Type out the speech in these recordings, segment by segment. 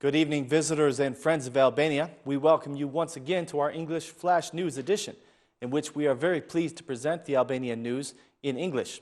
Good evening, visitors and friends of Albania. We welcome you once again to our English Flash News edition, in which we are very pleased to present the Albanian news in English.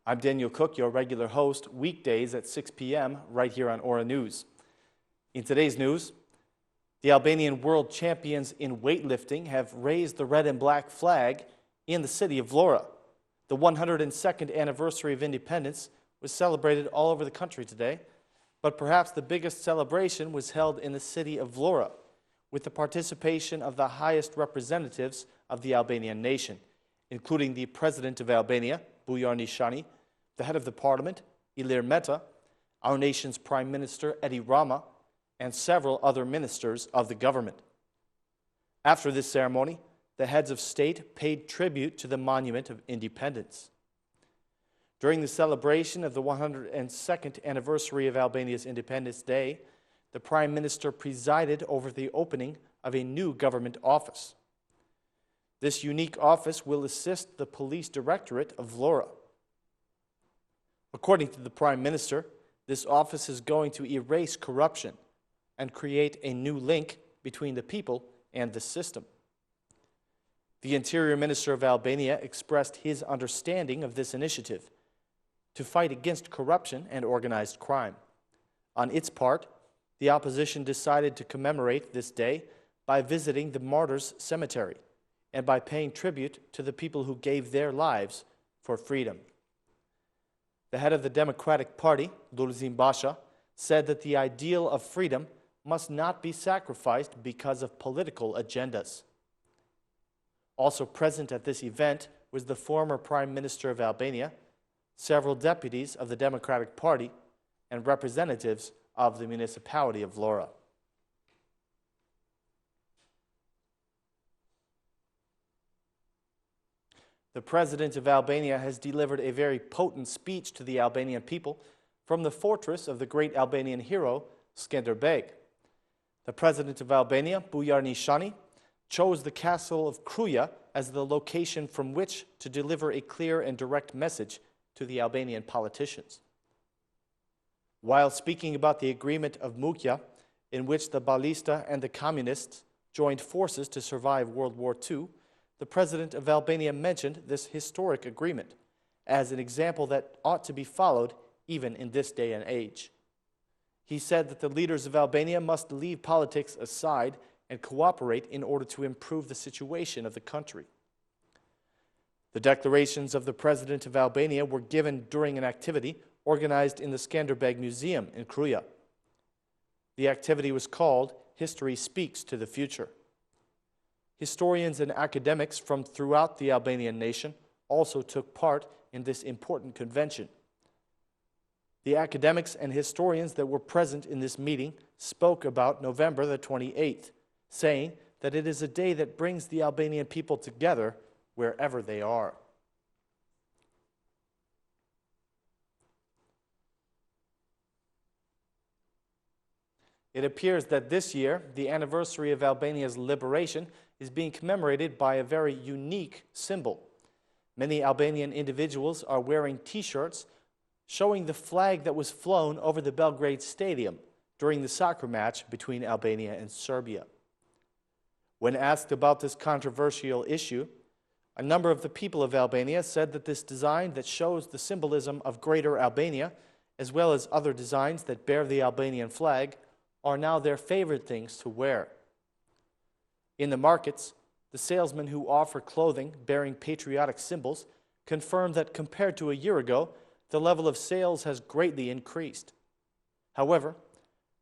I'm Daniel Cook, your regular host, weekdays at 6 p.m. right here on Aura News. In today's news, the Albanian world champions in weightlifting have raised the red and black flag in the city of Vlora. The 102nd anniversary of independence was celebrated all over the country today, but perhaps the biggest celebration was held in the city of Vlora, with the participation of the highest representatives of the Albanian nation, including the President of Albania, Bujar Nishani, the head of the parliament, Ilir Meta, our nation's Prime Minister, Edi Rama, and several other ministers of the government. After this ceremony, the heads of state paid tribute to the Monument of Independence. During the celebration of the 102nd anniversary of Albania's Independence Day, the Prime Minister presided over the opening of a new government office. This unique office will assist the Police Directorate of Vlora. According to the Prime Minister, this office is going to erase corruption and create a new link between the people and the system. The Interior Minister of Albania expressed his understanding of this initiative to fight against corruption and organized crime. On its part, the opposition decided to commemorate this day by visiting the Martyrs' Cemetery and by paying tribute to the people who gave their lives for freedom. The head of the Democratic Party, Lulzim Basha, said that the ideal of freedom must not be sacrificed because of political agendas. Also present at this event was the former Prime Minister of Albania, several deputies of the Democratic Party, and representatives of the municipality of Vlora. The President of Albania has delivered a very potent speech to the Albanian people from the fortress of the great Albanian hero, Skenderbeg. The President of Albania, Bujar Nishani, chose the castle of Kruja as the location from which to deliver a clear and direct message to the Albanian politicians. While speaking about the agreement of Mukja, in which the Balista and the communists joined forces to survive World War II, the President of Albania mentioned this historic agreement as an example that ought to be followed even in this day and age. He said that the leaders of Albania must leave politics aside and cooperate in order to improve the situation of the country. The declarations of the President of Albania were given during an activity organized in the Skanderbeg Museum in Kruja. The activity was called History Speaks to the Future. Historians and academics from throughout the Albanian nation also took part in this important convention. The academics and historians that were present in this meeting spoke about November the 28th, saying that it is a day that brings the Albanian people together wherever they are. It appears that this year, the anniversary of Albania's liberation is being commemorated by a very unique symbol. Many Albanian individuals are wearing T-shirts showing the flag that was flown over the Belgrade Stadium during the soccer match between Albania and Serbia. When asked about this controversial issue, a number of the people of Albania said that this design that shows the symbolism of Greater Albania, as well as other designs that bear the Albanian flag, are now their favorite things to wear. In the markets, the salesmen who offer clothing bearing patriotic symbols confirmed that compared to a year ago, the level of sales has greatly increased. However,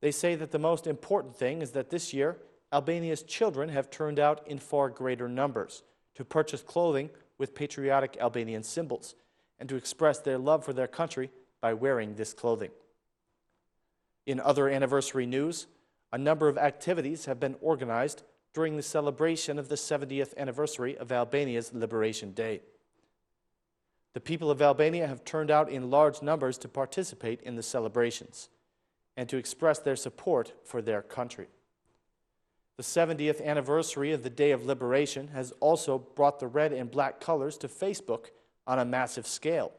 they say that the most important thing is that this year, Albania's children have turned out in far greater numbers to purchase clothing with patriotic Albanian symbols and to express their love for their country by wearing this clothing. In other anniversary news, a number of activities have been organized during the celebration of the 70th anniversary of Albania's Liberation Day. The people of Albania have turned out in large numbers to participate in the celebrations and to express their support for their country. The 70th anniversary of the Day of Liberation has also brought the red and black colors to Facebook on a massive scale.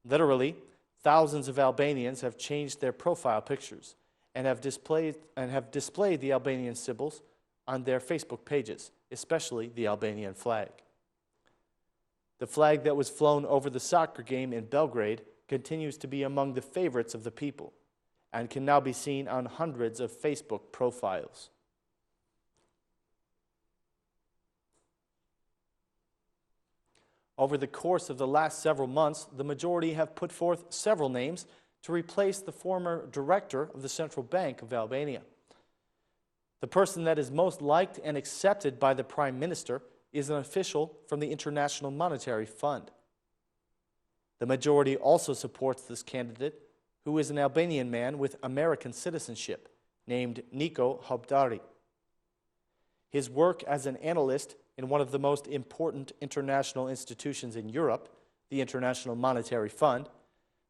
Literally, thousands of Albanians have changed their profile pictures and have displayed the Albanian symbols on their Facebook pages, especially the Albanian flag. The flag that was flown over the soccer game in Belgrade continues to be among the favorites of the people and can now be seen on hundreds of Facebook profiles. Over the course of the last several months, the majority have put forth several names to replace the former director of the Central Bank of Albania. The person that is most liked and accepted by the Prime Minister is an official from the International Monetary Fund. The majority also supports this candidate, who is an Albanian man with American citizenship, named Niko Habdari. His work as an analyst in one of the most important international institutions in Europe, the International Monetary Fund,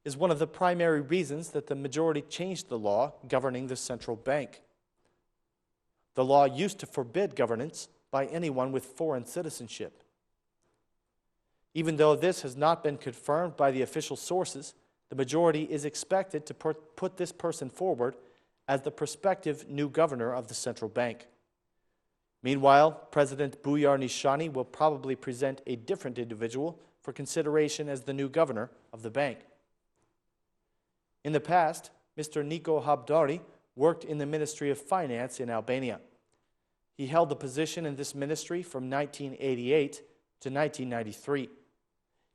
is one of the primary reasons that the majority changed the law governing the central bank. The law used to forbid governance by anyone with foreign citizenship. Even though this has not been confirmed by the official sources, the majority is expected to put this person forward as the prospective new governor of the central bank. Meanwhile, President Bujar Nishani will probably present a different individual for consideration as the new governor of the bank. In the past, Mr. Niko Habdari worked in the Ministry of Finance in Albania. He held the position in this ministry from 1988 to 1993.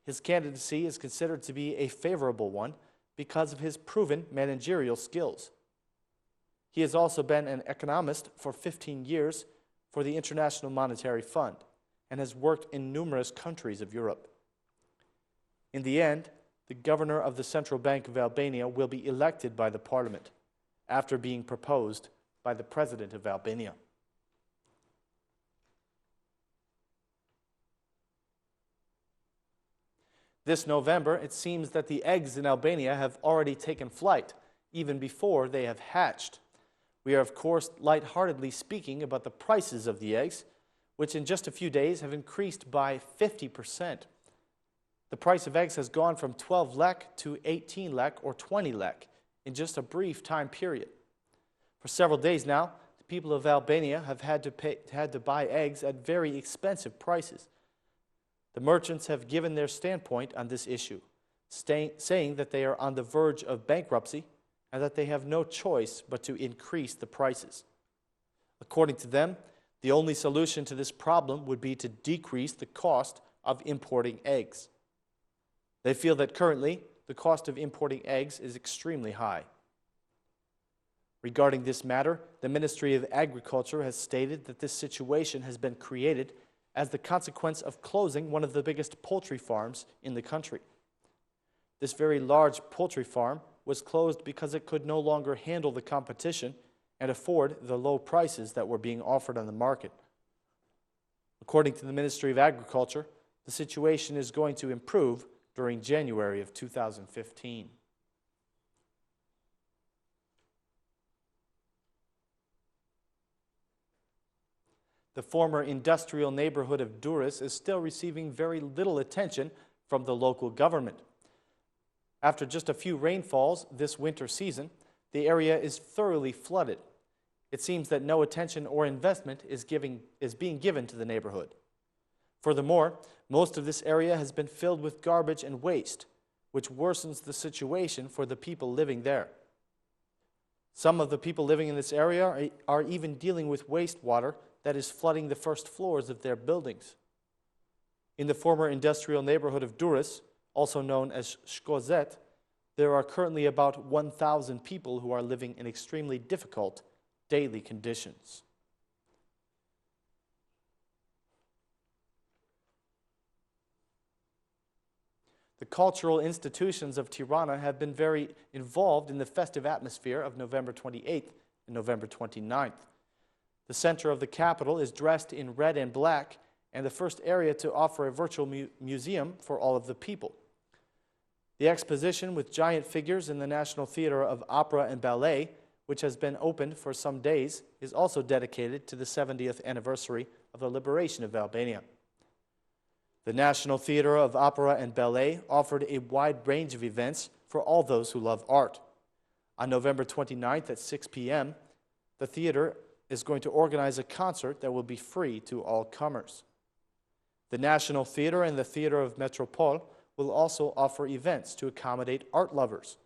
His candidacy is considered to be a favorable one because of his proven managerial skills. He has also been an economist for 15 years for the International Monetary Fund and has worked in numerous countries of Europe. In the end, the governor of the Central Bank of Albania will be elected by the parliament after being proposed by the president of Albania. This November, it seems that the eggs in Albania have already taken flight, even before they have hatched. We are, of course, lightheartedly speaking about the prices of the eggs, which in just a few days have increased by 50%. The price of eggs has gone from 12 lek to 18 lek or 20 lek in just a brief time period. For several days now, the people of Albania have had to buy eggs at very expensive prices. The merchants have given their standpoint on this issue, saying that they are on the verge of bankruptcy and that they have no choice but to increase the prices. According to them, the only solution to this problem would be to decrease the cost of importing eggs. They feel that currently, the cost of importing eggs is extremely high. Regarding this matter, the Ministry of Agriculture has stated that this situation has been created as the consequence of closing one of the biggest poultry farms in the country. This very large poultry farm was closed because it could no longer handle the competition and afford the low prices that were being offered on the market. According to the Ministry of Agriculture, the situation is going to improve during January of 2015. The former industrial neighborhood of Durrës is still receiving very little attention from the local government. After just a few rainfalls this winter season, the area is thoroughly flooded. It seems that no attention or investment is being given to the neighborhood. Furthermore, most of this area has been filled with garbage and waste, which worsens the situation for the people living there. Some of the people living in this area are even dealing with wastewater that is flooding the first floors of their buildings. In the former industrial neighborhood of Durrës, also known as Shkozet, there are currently about 1,000 people who are living in extremely difficult daily conditions. The cultural institutions of Tirana have been very involved in the festive atmosphere of November 28th and November 29th. The center of the capital is dressed in red and black, and the first area to offer a virtual museum for all of the people. The exposition with giant figures in the National Theatre of Opera and Ballet, which has been opened for some days, is also dedicated to the 70th anniversary of the liberation of Albania. The National Theatre of Opera and Ballet offered a wide range of events for all those who love art. On November 29th at 6 p.m., the theater is going to organize a concert that will be free to all comers. The National Theater and the Theater of Metropole will also offer events to accommodate art lovers.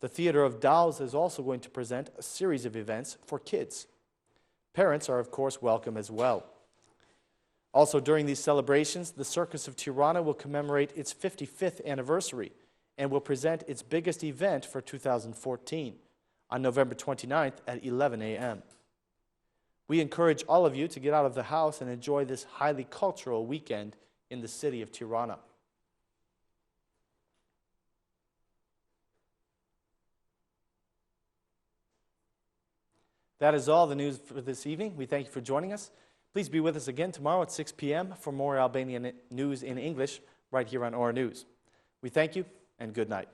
The Theater of Dolls is also going to present a series of events for kids. Parents are, of course, welcome as well. Also, during these celebrations, the Circus of Tirana will commemorate its 55th anniversary and will present its biggest event for 2014 on November 29th at 11 a.m. We encourage all of you to get out of the house and enjoy this highly cultural weekend in the city of Tirana. That is all the news for this evening. We thank you for joining us. Please be with us again tomorrow at 6 p.m. for more Albanian news in English right here on OR News. We thank you and good night.